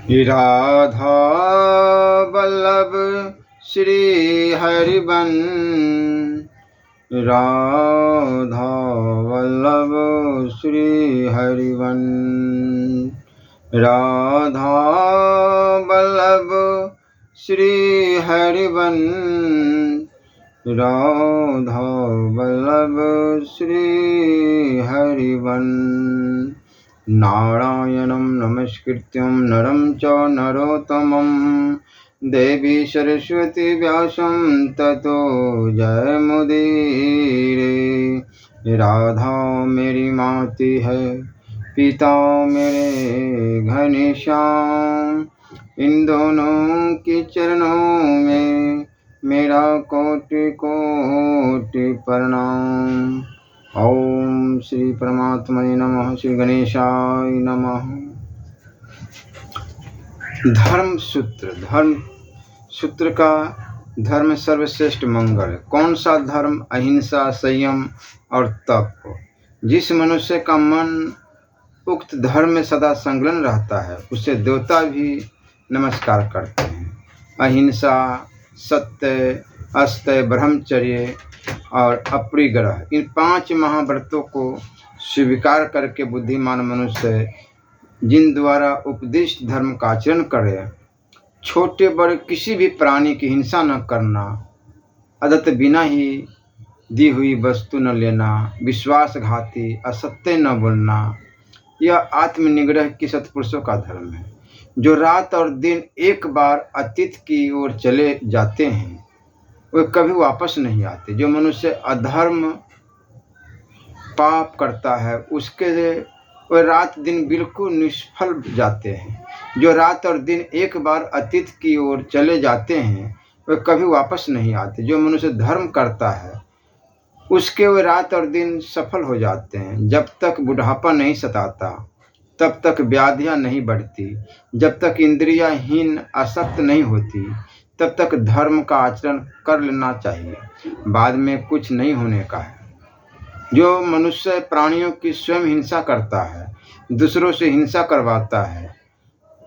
Radha Vallabh Shri everyone, Radha Vallabh Shri everyone, Radha Vallabh Shri everyone, Radha Vallabh Shri everyone. नारायणं नमस्कृत्यं नरं च नरोत्तमं देवी सरस्वती व्यासं ततो जयमुदीरे। राधा मेरी माती है, पिता मेरे घनश्याम, इन दोनों के चरणों में मेरा कोटि कोटि प्रणाम। ओम श्री परमात्मने नमः। श्री गणेशाय नमः। धर्म सूत्र का धर्म सर्वश्रेष्ठ मंगल। कौन सा धर्म? अहिंसा, संयम और तप। जिस मनुष्य का मन उक्त धर्म में सदा संलग्न रहता है उसे देवता भी नमस्कार करते हैं। अहिंसा, सत्य, अस्त्य, ब्रह्मचर्य और अपरिग्रह, इन 5 महाव्रतों को स्वीकार करके बुद्धिमान मनुष्य जिन द्वारा उपदिष्ट धर्म का आचरण करे, छोटे बड़े किसी भी प्राणी की हिंसा न करना, आदत बिना ही दी हुई वस्तु न लेना, विश्वासघाती असत्य न बोलना, यह आत्मनिग्रह की सत्पुरुषों का धर्म है। जो रात और दिन एक बार अतीत की ओर चले जाते हैं वे कभी वापस नहीं आते। जो मनुष्य अधर्म पाप करता है उसके वे रात दिन बिल्कुल निष्फल जाते हैं। जो रात और दिन एक बार अतीत की ओर चले जाते हैं वे कभी वापस नहीं आते। जो मनुष्य धर्म करता है उसके वे रात और दिन सफल हो जाते हैं। जब तक बुढ़ापा नहीं सताता तब तक व्याधियां नहीं बढ़ती, जब तक इंद्रियाहीन आसक्त नहीं होती तब तक धर्म का आचरण कर लेना चाहिए। बाद में कुछ नहीं होने का है। जो मनुष्य प्राणियों की स्वयं हिंसा करता है, दूसरों से हिंसा करवाता है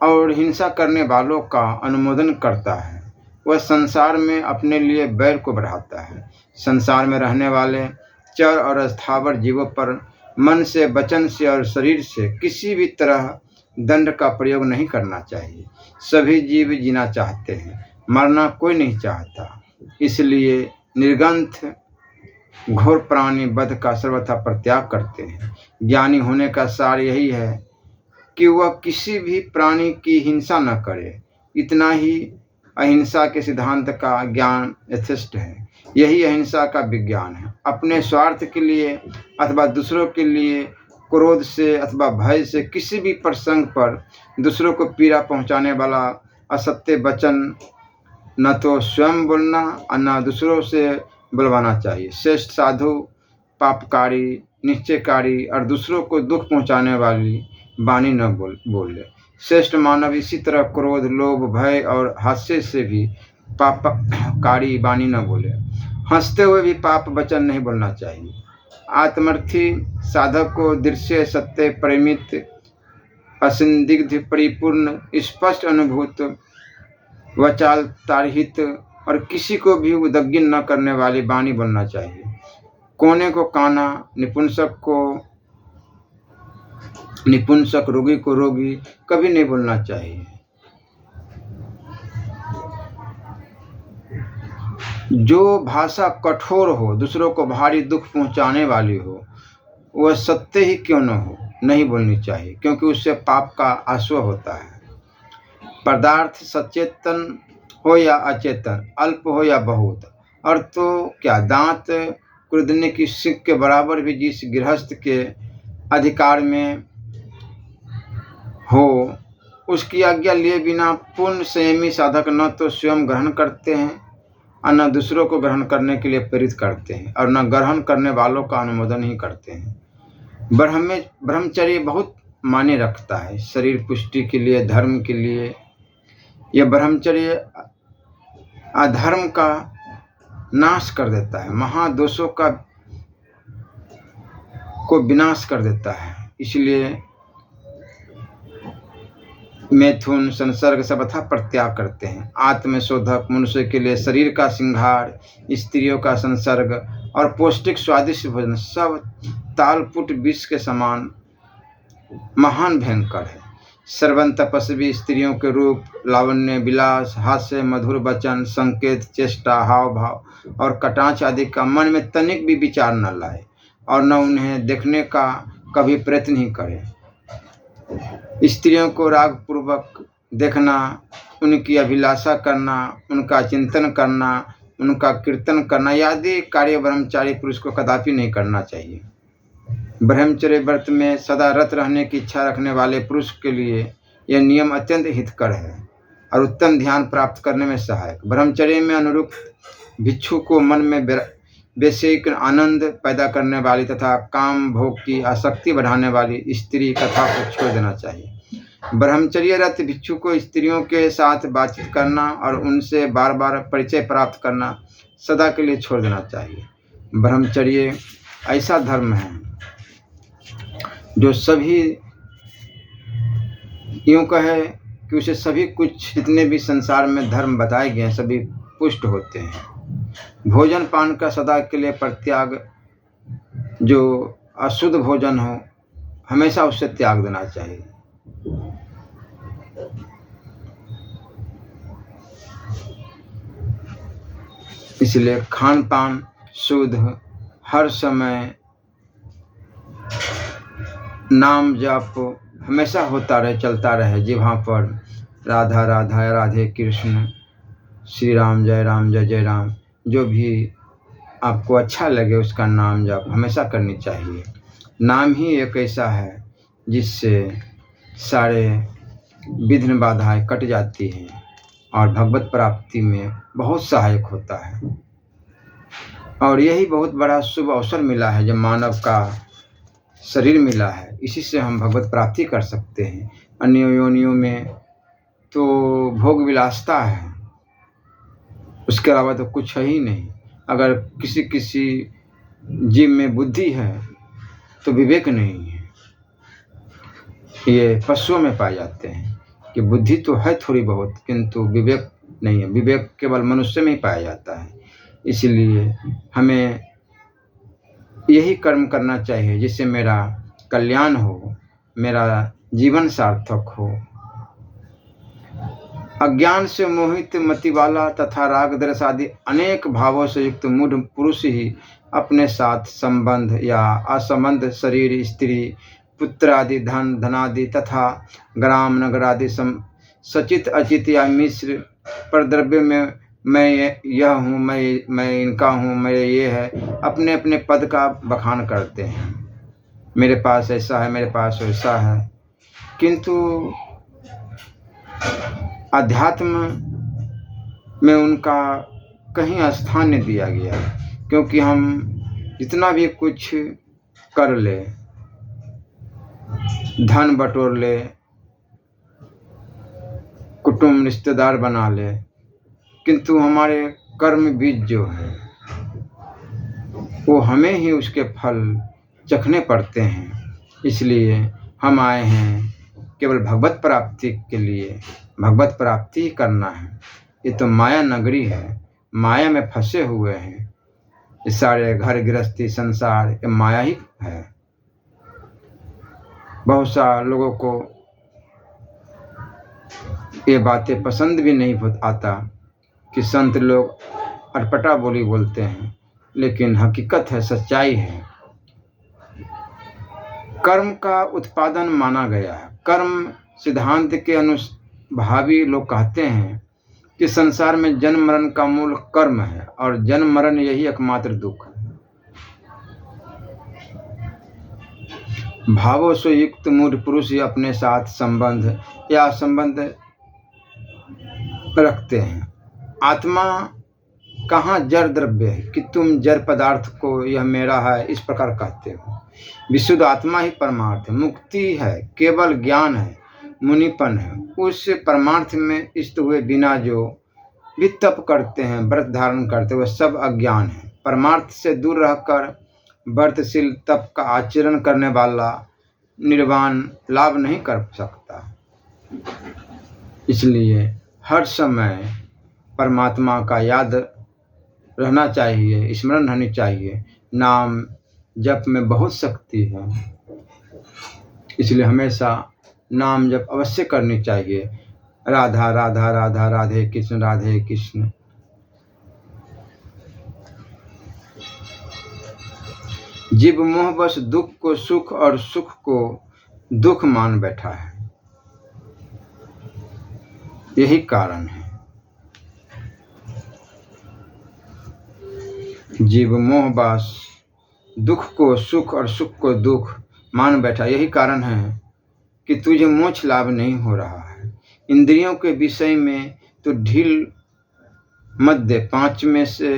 और हिंसा करने वालों का अनुमोदन करता है, वह संसार में अपने लिए बैर को बढ़ाता है। संसार में रहने वाले चर और स्थावर जीवों पर मन से, वचन से और शरीर से किसी भी तरह दंड का प्रयोग नहीं करना चाहिए। सभी जीव जीना चाहते हैं, मरना कोई नहीं चाहता। इसलिए निर्ग्रंथ घोर प्राणी वध का सर्वथा परित्याग करते हैं। ज्ञानी होने का सार यही है कि वह किसी भी प्राणी की हिंसा न करे। इतना ही अहिंसा के सिद्धांत का ज्ञान यथेष्ट है। यही अहिंसा का विज्ञान है। अपने स्वार्थ के लिए अथवा दूसरों के लिए क्रोध से अथवा भय से किसी भी प्रसंग पर दूसरों को पीड़ा पहुंचाने वाला असत्य वचन न तो स्वयं बोलना और न दूसरों से बुलवाना चाहिए। श्रेष्ठ साधु पापकारी, निश्चयकारी और दूसरों को दुख पहुंचाने वाली वाणी न बोले। श्रेष्ठ मानव इसी तरह क्रोध, लोभ, भय और हास्य से भी पापकारी वाणी न बोले। हंसते हुए भी पाप वचन नहीं बोलना चाहिए। आत्मर्थी साधक को दृश्य, सत्य, परिमित, असंदिग्ध, परिपूर्ण, स्पष्ट अनुभूत, वचाल तारहित और किसी को भी उद्विग्न न करने वाली वाणी बोलना चाहिए। कोने को काना, निपुंसक, रोगी को रोगी कभी नहीं बोलना चाहिए। जो भाषा कठोर हो, दूसरों को भारी दुख पहुंचाने वाली हो, वह सत्य ही क्यों न हो, नहीं बोलनी चाहिए, क्योंकि उससे पाप का आश्रय होता है। पदार्थ सचेतन हो या अचेतन, अल्प हो या बहुत, और तो क्या दांत कुर्दने की सिक के बराबर भी जिस गृहस्थ के अधिकार में हो उसकी आज्ञा लिए बिना पूर्ण संयमी साधक न तो स्वयं ग्रहण करते हैं और न दूसरों को ग्रहण करने के लिए प्रेरित करते हैं और न ग्रहण करने वालों का अनुमोदन ही करते हैं। ब्रह्मचर्य बहुत मायने रखता है शरीर पुष्टि के लिए, धर्म के लिए। यह ब्रह्मचर्य अधर्म का नाश कर देता है, महादोषों को विनाश कर देता है। इसलिए मैथुन संसर्ग सब अथा परित्याग करते हैं। आत्मशोधक मनुष्य के लिए शरीर का श्रृंगार, स्त्रियों का संसर्ग और पौष्टिक स्वादिष्ट भोजन सब तालपुट विष के समान महान भयंकर है। सर्वन तपस्वी स्त्रियों के रूप, लावण्य, विलास, हास्य, मधुर वचन, संकेत, चेष्टा, हाव भाव और कटाक्ष आदि का मन में तनिक भी विचार न लाए और न उन्हें देखने का कभी प्रयत्न ही करे। स्त्रियों को राग पूर्वक देखना, उनकी अभिलाषा करना, उनका चिंतन करना, उनका कीर्तन करना आदि कार्य ब्रह्मचारी पुरुष को कदापि नहीं करना चाहिए। ब्रह्मचर्य व्रत में सदा रत रहने की इच्छा रखने वाले पुरुष के लिए यह नियम अत्यंत हितकर है और उत्तम ध्यान प्राप्त करने में सहायक। ब्रह्मचर्य में अनुरूप भिक्षु को मन में वैश्विक आनंद पैदा करने वाली तथा काम भोग की आसक्ति बढ़ाने वाली स्त्री कथा को छोड़ देना चाहिए। ब्रह्मचर्यरत भिक्षु को स्त्रियों के साथ बातचीत करना और उनसे बार बार परिचय प्राप्त करना सदा के लिए छोड़ देना चाहिए। ब्रह्मचर्य ऐसा धर्म है जो सभी यूँ कहे कि उसे सभी कुछ जितने भी संसार में धर्म बताए गए हैं सभी पुष्ट होते हैं। भोजन पान का सदा के लिए परित्याग, जो अशुद्ध भोजन हो हमेशा उससे त्याग देना चाहिए। इसलिए खान पान शुद्ध, हर समय नाम जप हमेशा होता रहे, चलता रहे जिह्वा पर। राधा राधा राधे कृष्ण, श्री राम जय जय राम, जो भी आपको अच्छा लगे उसका नाम जप हमेशा करनी चाहिए। नाम ही एक ऐसा है जिससे सारे विघ्न बाधाएं कट जाती हैं और भगवत प्राप्ति में बहुत सहायक होता है। और यही बहुत बड़ा शुभ अवसर मिला है जब मानव का शरीर मिला है, इसी से हम भगवत प्राप्ति कर सकते हैं। अन्य योनियों में तो भोग विलासता है, उसके अलावा तो कुछ है ही नहीं। अगर किसी किसी जीव में बुद्धि है तो विवेक नहीं है। ये पशुओं में पाए जाते हैं कि बुद्धि तो है थोड़ी बहुत किंतु विवेक नहीं है। विवेक केवल मनुष्य में ही पाया जाता है। इसलिए हमें यही कर्म करना चाहिए जिससे मेरा कल्याण हो, मेरा जीवन सार्थक हो। अज्ञान से मोहित मति वाला तथा राग द्वेष आदि अनेक भावों से युक्त मूढ़ पुरुष ही अपने साथ संबंध या असंबंध शरीर, स्त्री, पुत्र आदि, धन, धनादि तथा ग्राम, नगर आदि सचित अचित या मिश्र परद्रव्य में मैं यह हूँ, मैं इनका हूँ, मेरे ये है, अपने अपने पद का बखान करते हैं। मेरे पास ऐसा है, मेरे पास वैसा है, किंतु अध्यात्म में उनका कहीं स्थान नहीं दिया गया। क्योंकि हम जितना भी कुछ कर ले, धन बटोर ले, कुटुंब रिश्तेदार बना ले, किंतु हमारे कर्म बीज जो है वो हमें ही उसके फल चखने पड़ते हैं। इसलिए हम आए हैं केवल भगवत प्राप्ति के लिए, भगवत प्राप्ति ही करना है। ये तो माया नगरी है, माया में फंसे हुए हैं। ये सारे घर गृहस्थी संसार ये माया ही है। बहुत सारे लोगों को ये बातें पसंद भी नहीं आता कि संत लोग अटपटा बोली बोलते हैं, लेकिन हकीकत है, सच्चाई है। कर्म का उत्पादन माना गया है। कर्म सिद्धांत के अनुभावी लोग कहते हैं कि संसार में जन्म मरण का मूल कर्म है और जन्म मरण यही एकमात्र दुख है। भावों से युक्त मूढ़ पुरुष ही अपने साथ संबंध या संबंध रखते हैं। आत्मा कहाँ जड़ द्रव्य है कि तुम जड़ पदार्थ को यह मेरा है इस प्रकार कहते हो। विशुद्ध आत्मा ही परमार्थ है, मुक्ति है, केवल ज्ञान है, मुनिपन है। उस परमार्थ में स्थित हुए बिना जो भी तप करते हैं, व्रत धारण करते हैं, वह सब अज्ञान है। परमार्थ से दूर रहकर व्रतशील तप का आचरण करने वाला निर्वाण लाभ नहीं कर सकता। इसलिए हर समय परमात्मा का याद रहना चाहिए, स्मरण रहनी चाहिए। नाम जप में बहुत शक्ति है, इसलिए हमेशा नाम जप अवश्य करनी चाहिए। राधा राधा राधा राधे कृष्ण। जीव मोह बस दुख को सुख और सुख को दुख मान बैठा है, यही कारण है। जीव मोह बस दुख को सुख और सुख को दुख मान बैठा, यही कारण है कि तुझे मोक्ष लाभ नहीं हो रहा है। इंद्रियों के विषय में तो ढील मत दे। 5 में से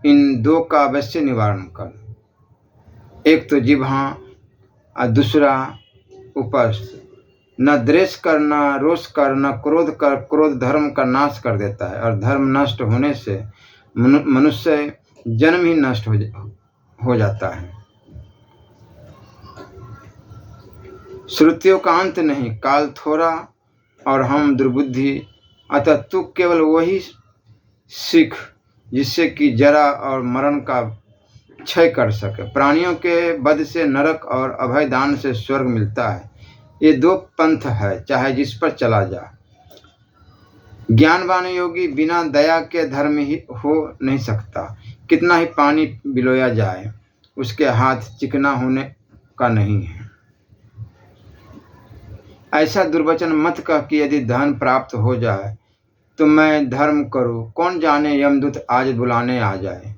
इन 2 का अवश्य निवारण कर। एक तो जिह्वा और दूसरा उपस्थ। न द्वेष कर, न रोष कर, न क्रोध कर। क्रोध धर्म का नाश कर देता है और धर्म नष्ट होने से मनुष्य जन्म ही नष्ट हो जाता है। श्रुतियों का अंत नहीं, काल थोड़ा और हम दुर्बुद्धि। अतः तू केवल वही सीख जिससे कि जरा और मरण का क्षय कर सके। प्राणियों के वध से नरक और अभय दान से स्वर्ग मिलता है। ये 2 पंथ है, चाहे जिस पर चला जा। ज्ञानवान योगी बिना दया के धर्म ही हो नहीं सकता। कितना ही पानी बिलोया जाए, उसके हाथ चिकना होने का नहीं है। ऐसा दुर्वचन मत कह कि यदि धन प्राप्त हो जाए तो मैं धर्म करूं। कौन जाने यमदूत आज बुलाने आ जाए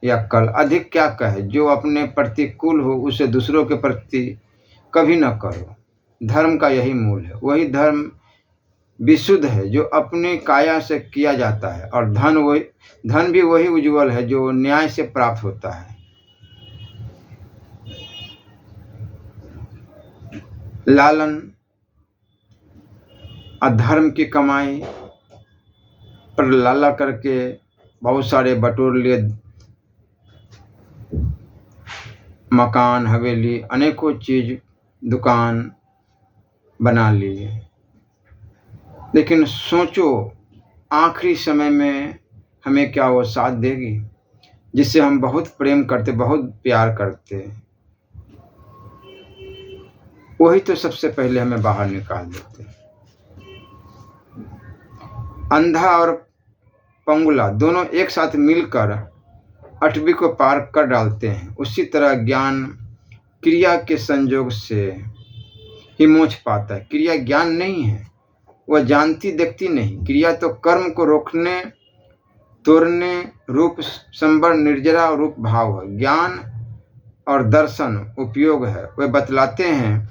या कल। अधिक क्या कहे, जो अपने प्रतिकूल हो उसे दूसरों के प्रति कभी न करो। धर्म का यही मूल है। वही धर्म विशुद्ध है जो अपनी काया से किया जाता है, और धन भी वही उज्जवल है जो न्याय से प्राप्त होता है। लालन अधर्म की कमाई पर लाला करके बहुत सारे बटोर लिए, मकान, हवेली, अनेकों चीज, दुकान बना लिए। लेकिन सोचो आखिरी समय में हमें क्या वो साथ देगी जिससे हम बहुत प्रेम करते, बहुत प्यार करते। वही तो सबसे पहले हमें बाहर निकाल देते। अंधा और पंगुला दोनों एक साथ मिलकर 8वीं को पार कर डालते हैं। उसी तरह ज्ञान क्रिया के संयोग से ही मोक्ष पाता है। क्रिया ज्ञान नहीं है, वह जानती देखती नहीं। क्रिया तो कर्म को रोकने तोड़ने रूप संबर निर्जरा रूप भाव है। ज्ञान और दर्शन उपयोग है। वे बतलाते हैं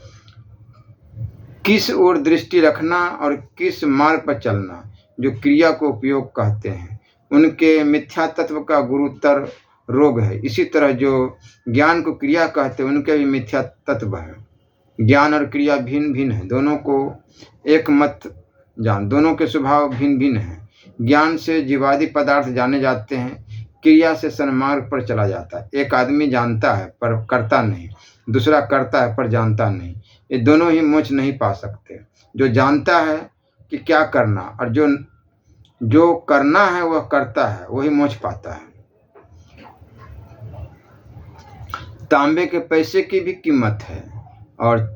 किस ओर दृष्टि रखना और किस मार्ग पर चलना। जो क्रिया को उपयोग कहते हैं उनके मिथ्या तत्व का गुरुतर रोग है। इसी तरह जो ज्ञान को क्रिया कहते हैं उनके भी मिथ्या तत्व है। ज्ञान और क्रिया भिन्न भिन्न है, दोनों को एक मत जान। दोनों के स्वभाव भिन्न भिन्न है। ज्ञान से जीवादि पदार्थ जाने जाते हैं, क्रिया से सन्मार्ग पर चला जाता है। एक आदमी जानता है पर करता नहीं, दूसरा करता है पर जानता नहीं। ये दोनों ही मोक्ष नहीं पा सकते। जो जानता है कि क्या करना और जो करना है वह करता है, वही मोक्ष पाता है। तांबे के पैसे की भी कीमत है और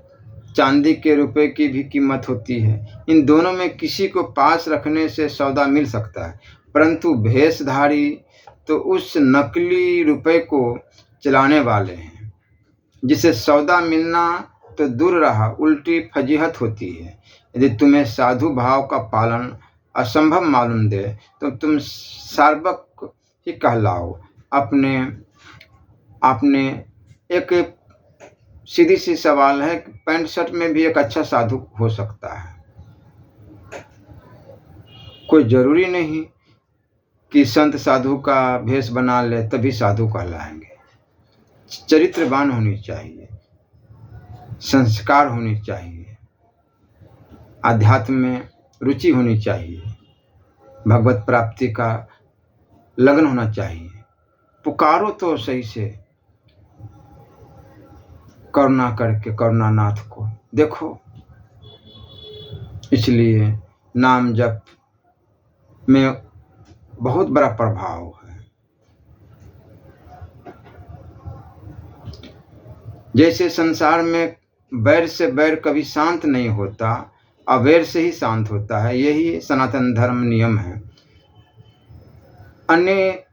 चांदी के रुपए की भी कीमत होती है। इन दोनों में किसी को पास रखने से सौदा मिल सकता है, परंतु भेषधारी तो उस नकली रुपए को चलाने वाले हैं, जिसे सौदा मिलना तो दूर रहा, उल्टी फजीहत होती है। यदि तुम्हें साधु भाव का पालन असंभव मालूम दे तो तुम सार्वक ही कहलाओ। आपने एक सीधी सी सवाल है कि पैंट शर्ट में भी एक अच्छा साधु हो सकता है। कोई जरूरी नहीं कि संत साधु का भेष बना ले तभी साधु कहलाएंगे। चरित्रवान होनी चाहिए, संस्कार होनी चाहिए, आध्यात्म में रुचि होनी चाहिए, भगवत प्राप्ति का लगन होना चाहिए। पुकारो तो सही से करुणा करके करुणानाथ को। देखो इसलिए नाम जप में बहुत बड़ा प्रभाव है। जैसे संसार में बैर से बैर कभी शांत नहीं होता, अवैर से ही शांत होता है। यही सनातन धर्म नियम है। अन्य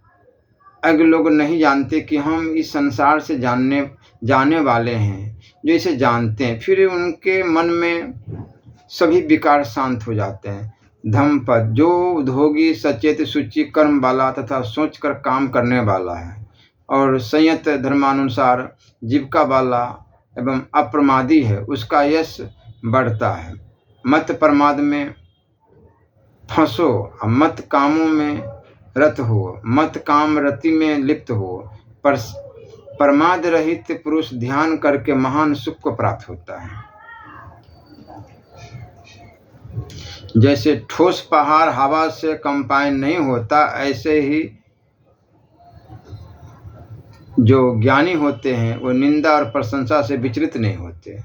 लोग नहीं जानते कि हम इस संसार से जाने वाले हैं। जो इसे जानते हैं, फिर उनके मन में सभी विकार शांत हो जाते हैं। धम्मपद जो उद्योगी, सचेत, शुचि, कर्म वाला तथा सोचकर काम करने वाला है और संयत धर्मानुसार जीविका वाला एवं अप्रमादी है, उसका यश बढ़ता है। मत प्रमाद में फंसो, मत कामों में रत हो, मत काम रति में लिप्त हो। पर प्रमाद रहित पुरुष ध्यान करके महान सुख को प्राप्त होता है। जैसे ठोस पहाड़ हवा से कंपाइन नहीं होता, ऐसे ही जो ज्ञानी होते हैं वो निंदा और प्रशंसा से विचलित नहीं होते।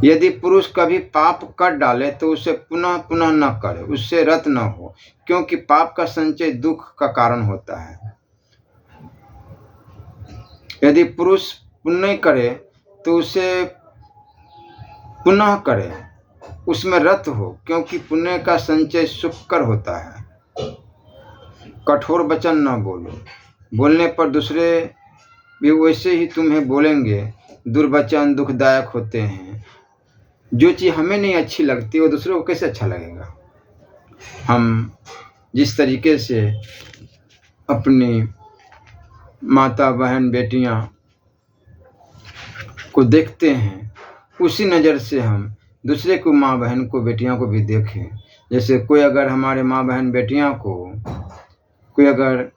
यदि पुरुष कभी पाप कर डाले तो उसे पुनः पुनः न करे, उससे रत न हो, क्योंकि पाप का संचय दुख का कारण होता है। यदि पुरुष पुण्य करे तो उसे पुनः करे, उसमें रत हो, क्योंकि पुण्य का संचय सुखकर होता है। कठोर वचन न बोलो, बोलने पर दूसरे भी वैसे ही तुम्हें बोलेंगे। दुर्वचन दुखदायक होते हैं। जो चीज़ हमें नहीं अच्छी लगती वो दूसरों को कैसे अच्छा लगेगा। हम जिस तरीके से अपनी माता बहन बेटियां को देखते हैं, उसी नज़र से हम दूसरे को माँ बहन को बेटियां को भी देखें। जैसे कोई अगर हमारे माँ बहन बेटियां को कोई अगर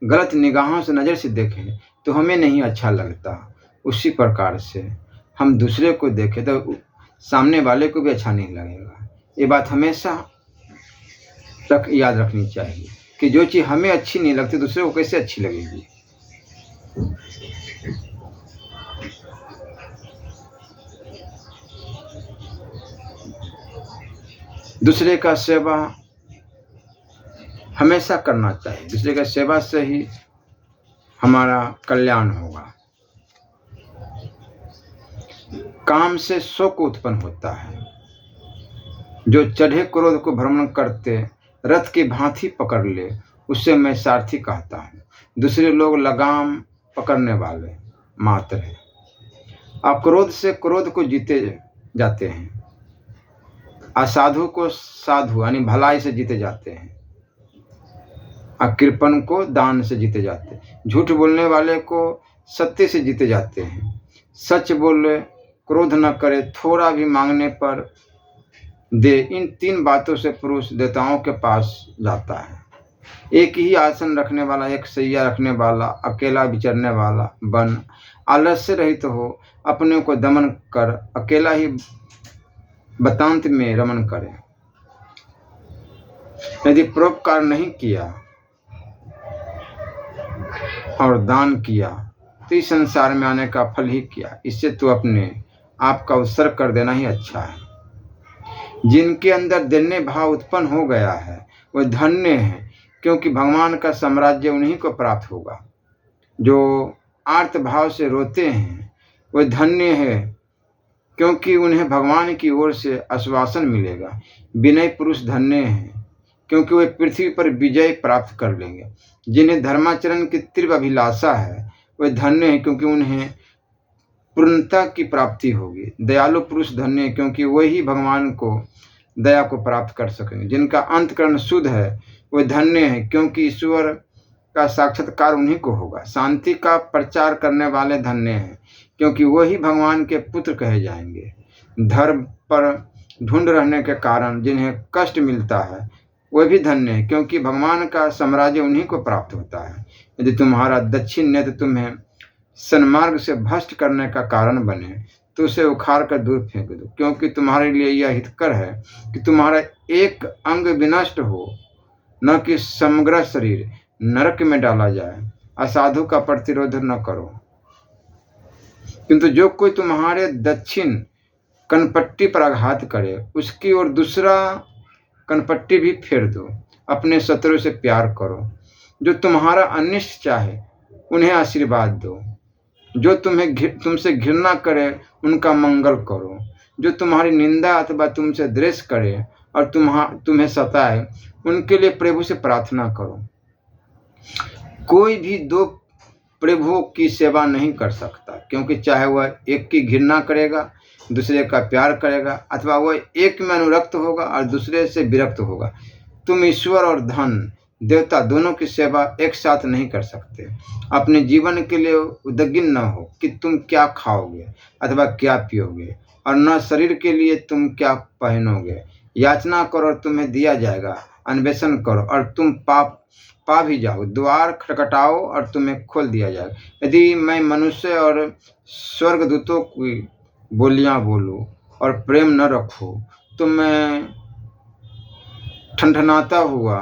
गलत निगाहों से नज़र से देखे तो हमें नहीं अच्छा लगता। उसी प्रकार से हम दूसरे को देखें तो सामने वाले को भी अच्छा नहीं लगेगा। ये बात हमेशा याद रखनी चाहिए कि जो चीज़ हमें अच्छी नहीं लगती दूसरे को कैसे अच्छी लगेगी। दूसरे का सेवा हमेशा करना चाहिए। दूसरे का सेवा से ही हमारा कल्याण होगा। काम से शोक उत्पन्न होता है। जो चढ़े क्रोध को भ्रमण करते रथ की भांति पकड़ ले, उससे मैं सारथी कहता हूँ। दूसरे लोग लगाम पकड़ने वाले मात्र हैं। अक्रोध से क्रोध को जीते जाते हैं। असाधु को साधु यानी भलाई से जीते जाते हैं। कृपण को दान से जीते जाते हैं। झूठ बोलने वाले को सत्य से जीते जाते हैं। सच बोले, क्रोध न करे, थोड़ा भी मांगने पर दे। इन 3 बातों से पुरुष देवताओं के पास जाता है। एक ही आसन रखने वाला, एक सैया रखने वाला, अकेला विचरने वाला बन, आलस्य रहित हो, अपने को दमन कर, अकेला ही बतांत में रमन करे। यदि परोपकार नहीं किया और दान किया तो इस संसार में आने का फल ही क्या। इससे तो अपने आप का उत्सर्ग कर देना ही अच्छा है। जिनके अंदर देने भाव उत्पन्न हो गया है वह धन्य है, क्योंकि भगवान का साम्राज्य उन्हीं को प्राप्त होगा। जो आर्त भाव से रोते हैं वह धन्य है, क्योंकि उन्हें भगवान की ओर से आश्वासन मिलेगा। विनय पुरुष धन्य हैं, क्योंकि वे पृथ्वी पर विजय प्राप्त कर लेंगे। जिन्हें धर्माचरण की तीव्र अभिलाषा है वे धन्य हैं, क्योंकि उन्हें पूर्णता की प्राप्ति होगी। दयालु पुरुष धन्य है, क्योंकि वही भगवान को दया को प्राप्त कर सकेंगे। जिनका अंतकरण शुद्ध है वे धन्य है, क्योंकि ईश्वर का साक्षात्कार उन्हीं को होगा। शांति का प्रचार करने वाले धन्य हैं, क्योंकि वही भगवान के पुत्र कहे जाएंगे। धर्म पर ढूंढ रहने के कारण जिन्हें कष्ट मिलता है वे भी धन्य है, क्योंकि भगवान का साम्राज्य उन्हीं को प्राप्त होता है। यदि तुम्हारा दक्षिण नेत्र तुम्हें सन्मार्ग से भ्रष्ट करने का कारण बने तो उसे उखाड़ कर दूर फेंक दो, क्योंकि तुम्हारे लिए यह हितकर है कि तुम्हारा एक अंग विनष्ट हो, न कि समग्र शरीर नरक में डाला जाए। असाधु का प्रतिरोध न करो, किंतु जो कोई तुम्हारे दक्षिण कनपट्टी पर आघात करे उसकी ओर दूसरा कनपट्टी भी फेर दो। अपने शत्रु से प्यार करो, जो तुम्हारा अनिष्ट चाहे उन्हें आशीर्वाद दो। जो तुमसे घृणा करे उनका मंगल करो। जो तुम्हारी निंदा अथवा तुमसे द्वेष करे और तुम्हें सताए उनके लिए प्रभु से प्रार्थना करो। कोई भी दो प्रभुओं की सेवा नहीं कर सकता, क्योंकि चाहे वह एक की घृणा करेगा दूसरे का प्यार करेगा, अथवा वह एक में अनुरक्त होगा और दूसरे से विरक्त होगा। तुम ईश्वर और धन देवता दोनों की सेवा एक साथ नहीं कर सकते। अपने जीवन के लिए उद्विग्न न हो कि तुम क्या खाओगे अथवा क्या पियोगे, और न शरीर के लिए तुम क्या पहनोगे। याचना करो और तुम्हें दिया जाएगा, अन्वेषण करो और तुम पा भी जाओ, द्वार खटखटाओ और तुम्हें खोल दिया जाएगा। यदि मैं मनुष्य और स्वर्गदूतों की बोलियां बोलूं और प्रेम न रखूं तो मैं ठनठनाता हुआ